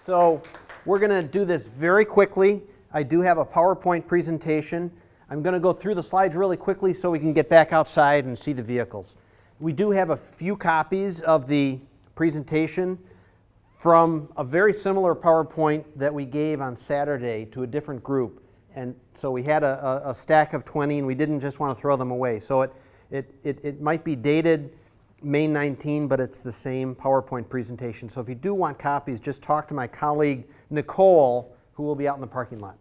So we're going to do this very quickly. I do have a PowerPoint presentation. I'm going to go through the slides really quickly so we can get back outside and see the vehicles. We do have a few copies of the presentation from a very similar PowerPoint that we gave on Saturday to a different group. And so we had a stack of 20 and we didn't just want to throw them away. So it might be dated May 19, but it's the same PowerPoint presentation. So if you do want copies, just talk to my colleague Nicole, who will be out in the parking lot.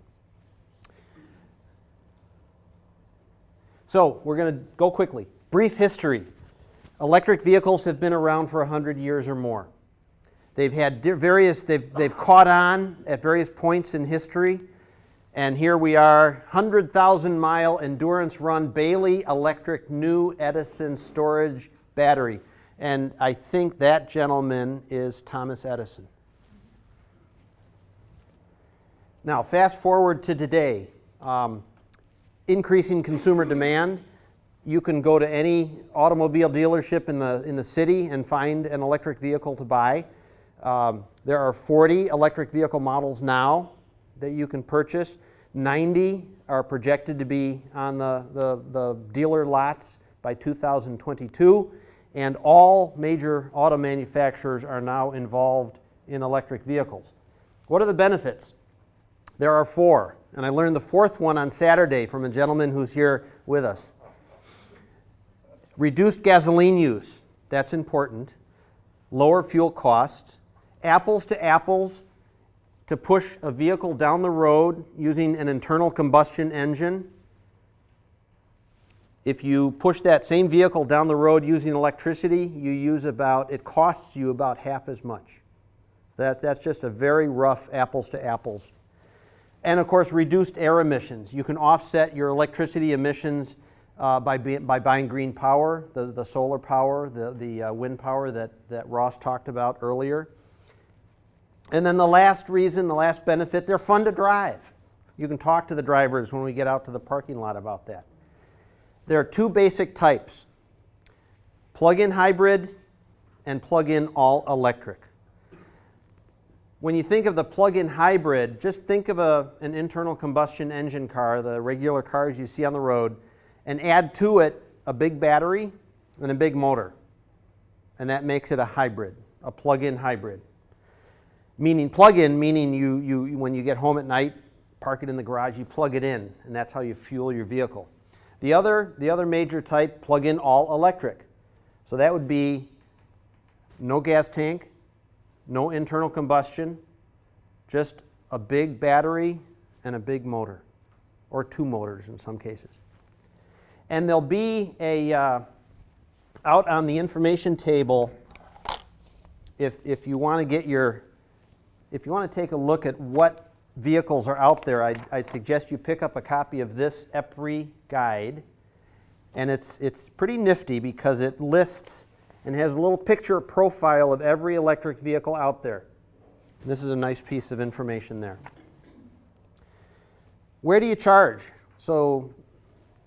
So we're going to go quickly. Brief history. Electric vehicles have been around for 100 years or more. They've had they've caught on at various points in history. And here we are, 100,000-mile endurance run Bailey electric new Edison storage battery. And I think that gentleman is Thomas Edison. Now, fast forward to today. Increasing consumer demand. You can go to any automobile dealership in the city and find an electric vehicle to buy. There are 40 electric vehicle models now that you can purchase. 90 are projected to be on the dealer lots by 2022. And all major auto manufacturers are now involved in electric vehicles. What are the benefits? There are 4. And I learned the 4th one on Saturday from a gentleman who's here with us. Reduced gasoline use. That's important. Lower fuel costs. Apples to apples to push a vehicle down the road using an internal combustion engine. If you push that same vehicle down the road using electricity, it costs you about half as much. That's just a very rough apples to apples. And of course, reduced air emissions. You can offset your electricity emissions by buying green power, the solar power, the wind power that Ross talked about earlier. And then the last benefit, they're fun to drive. You can talk to the drivers when we get out to the parking lot about that. There are 2 basic types, plug-in hybrid and plug-in all-electric. When you think of the plug-in hybrid, just think of an internal combustion engine car, the regular cars you see on the road, and add to it a big battery and a big motor. And that makes it a hybrid, a plug-in hybrid. Meaning plug-in, meaning you when you get home at night, park it in the garage, you plug it in, and that's how you fuel your vehicle. The other major type, plug-in all-electric. So that would be no gas tank, no internal combustion, just a big battery and a big motor, or 2 motors in some cases. And there'll be out on the information table, if you want to take a look at what vehicles are out there, I'd suggest you pick up a copy of this EPRI guide. And it's pretty nifty because it lists and has a little picture profile of every electric vehicle out there. And this is a nice piece of information there. Where do you charge? So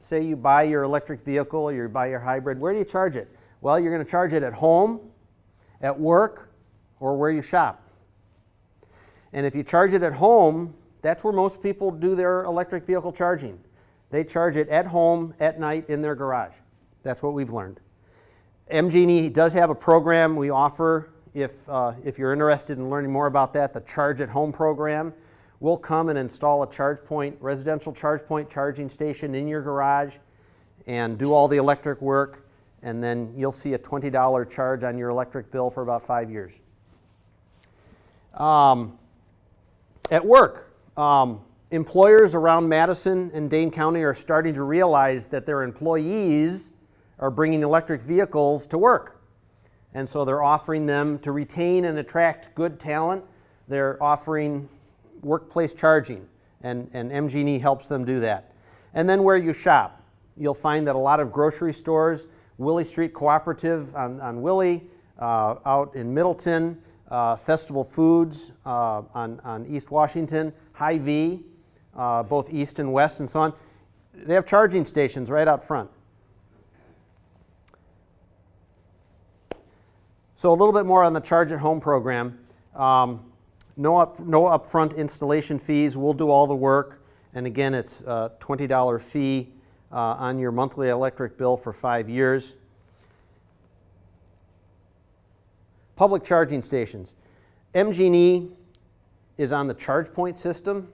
say you buy your electric vehicle or you buy your hybrid, where do you charge it? Well, you're going to charge it at home, at work, or where you shop. And if you charge it at home, that's where most people do their electric vehicle charging. They charge it at home, at night, in their garage. That's what we've learned. MG&E does have a program we offer if you're interested in learning more about that, the Charge at Home program. We'll come and install a residential charge point charging station in your garage and do all the electric work, and then you'll see a $20 charge on your electric bill for about 5 years. At work, employers around Madison and Dane County are starting to realize that their employees are bringing electric vehicles to work. And so they're offering them to retain and attract good talent. They're offering workplace charging, and MG&E helps them do that. And then where you shop, you'll find that a lot of grocery stores, Willie Street Cooperative on Willie, out in Middleton, Festival Foods on East Washington, Hy-Vee, both east and west and so on. They have charging stations right out front. So a little bit more on the Charge at Home program. No upfront installation fees. We'll do all the work. And again, it's a $20 fee on your monthly electric bill for 5 years. Public charging stations. MG&E is on the ChargePoint system.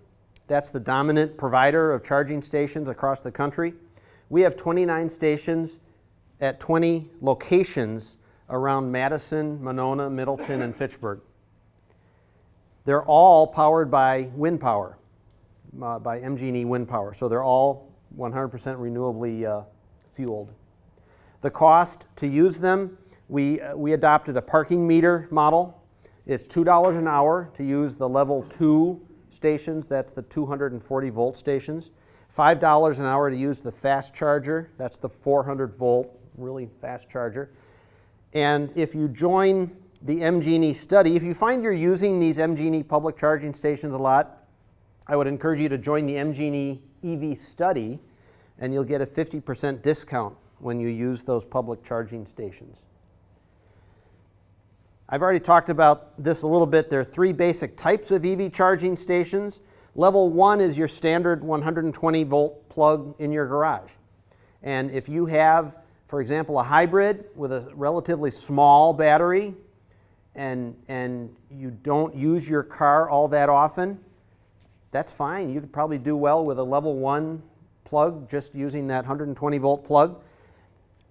That's the dominant provider of charging stations across the country. We have 29 stations at 20 locations around Madison, Monona, Middleton, and Fitchburg. They're all powered by wind power, by MG&E wind power. So they're all 100% renewably fueled. The cost to use them, we adopted a parking meter model. It's $2 an hour to use the level 2 stations. That's the 240 volt stations. $5 an hour to use the fast charger. That's the 400 volt, really fast charger. And if you join the MG&E study, if you find you're using these MG&E public charging stations a lot, I would encourage you to join the MG&E EV study, and you'll get a 50% discount when you use those public charging stations. I've already talked about this a little bit. There are 3 basic types of EV charging stations. Level 1 is your standard 120 volt plug in your garage. And if you have, for example, a hybrid with a relatively small battery and you don't use your car all that often, that's fine. You could probably do well with a level 1 plug, just using that 120 volt plug.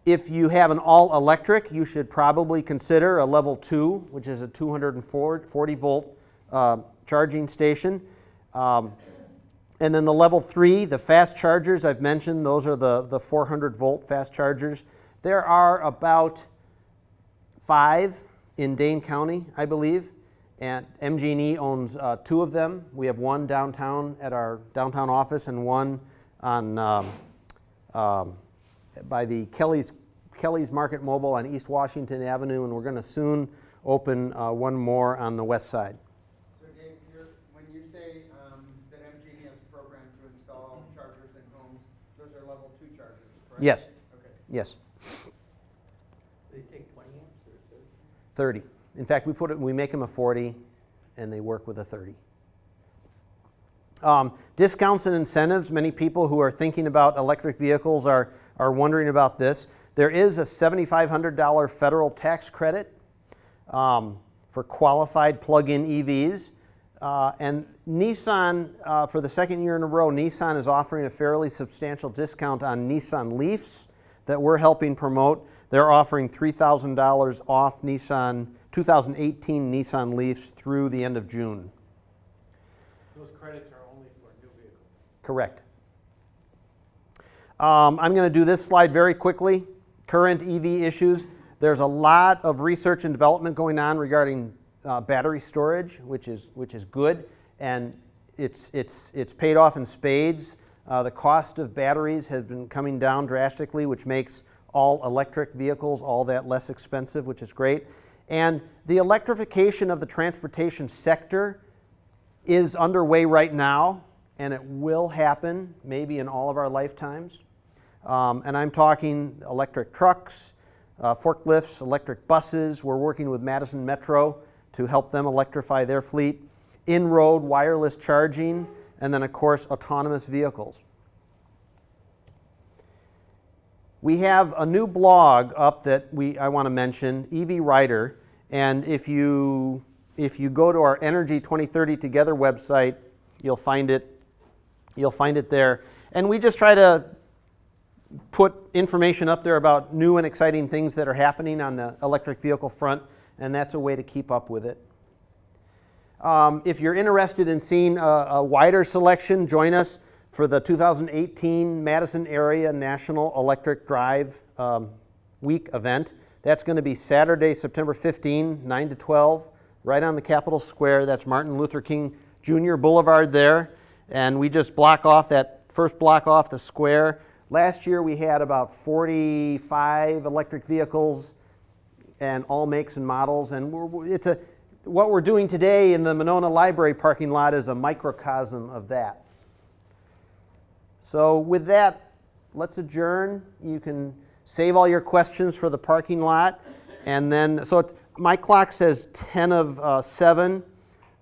If you have an all-electric, you should probably consider a level 2, which is a 240 volt charging station. And then the level 3, the fast chargers I've mentioned, those are the 400 volt fast chargers. There are about 5 in Dane County, I believe, and MG&E owns 2 of them. We have one downtown at our downtown office and one on by the Kelly's Market Mobile on East Washington Avenue, and we're going to soon open one more on the west side. So Dave, when you say that MG&E has a program to install chargers in homes, those are level 2 chargers, correct? Yes. Okay. Yes. They take 20 amps or 30. In fact, we make them a 40, and they work with a 30. Discounts and incentives. Many people who are thinking about electric vehicles are wondering about this. There is a $7,500 federal tax credit for qualified plug-in EVs. And Nissan, for the second year in a row, Nissan is offering a fairly substantial discount on Nissan Leafs that we're helping promote. They're offering $3,000 off 2018 Nissan Leafs through the end of June. those credits are only for new vehicles? Correct. I'm going to do this slide very quickly. Current EV issues. There's a lot of research and development going on regarding battery storage, which is good, and it's paid off in spades. The cost of batteries has been coming down drastically, which makes all electric vehicles all that less expensive, which is great. And the electrification of the transportation sector is underway right now, and it will happen maybe in all of our lifetimes. And I'm talking electric trucks, forklifts, electric buses. We're working with Madison Metro to help them electrify their fleet, in-road wireless charging, and then of course autonomous vehicles. We have a new blog up that I want to mention, EV Writer, and if you go to our Energy 2030 Together website, you'll find it there. And we just try to put information up there about new and exciting things that are happening on the electric vehicle front, and that's a way to keep up with it. If you're interested in seeing a wider selection, join us for the 2018 Madison Area National Electric Drive Week event. That's going to be Saturday, September 15, 9 to 12, right on the Capitol Square. That's Martin Luther King Jr. Boulevard there. And we just block off that first block off the square. Last year we had about 45 electric vehicles and all makes and models. And what we're doing today in the Monona Library parking lot is a microcosm of that. So with that, let's adjourn. You can save all your questions for the parking lot. And then, my clock says 10 of 7.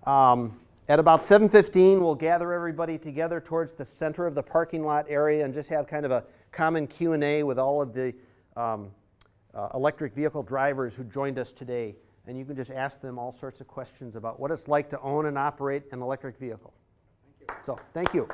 At about 7:15, we'll gather everybody together towards the center of the parking lot area and just have kind of a common Q&A with all of the electric vehicle drivers who joined us today. And you can just ask them all sorts of questions about what it's like to own and operate an electric vehicle. Thank you. So, thank you.